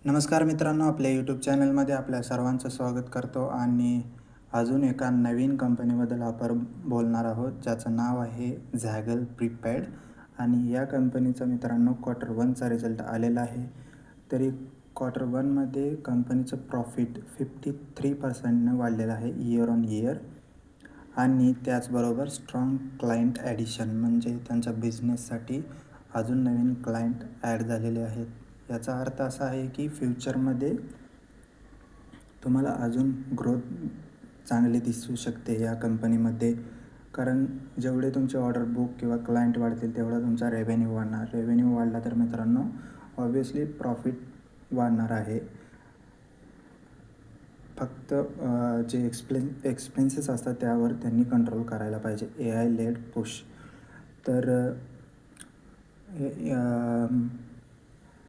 नमस्कार मित्रांनो, आपल्या यूट्यूब चॅनलमध्ये आपल्या सर्वांचं स्वागत करतो आणि अजून एका नवीन कंपनीबद्दल आपण बोलणार आहोत, ज्याचं नाव आहे झॅगल प्रीपेड. आणि या कंपनीचा मित्रांनो Q1चा रिझल्ट आलेला आहे. तरी Q1मध्ये कंपनीचं प्रॉफिट 53% वाढलेलं आहे इयर ऑन इयर. आणि त्याचबरोबर स्ट्रॉंग क्लायंट ॲडिशन म्हणजे त्यांच्या बिझनेससाठी अजून नवीन क्लायंट ॲड झालेले आहेत. याचा अर्थ असा आहे की फ्युचरमध्ये तुम्हाला अजून ग्रोथ चांगली दिसू शकते या कंपनीमध्ये. कारण जेवढे तुमचे ऑर्डर बुक किंवा क्लायंट वाढतील तेवढा तुमचा रेव्हेन्यू वाढणार. रेव्हेन्यू वाढला तर मित्रांनो ऑब्व्हियसली प्रॉफिट वाढणार आहे. फक्त जे एक्सपेन्सेस असतात त्यावर त्यांनी कंट्रोल करायला पाहिजे. AI led push. तर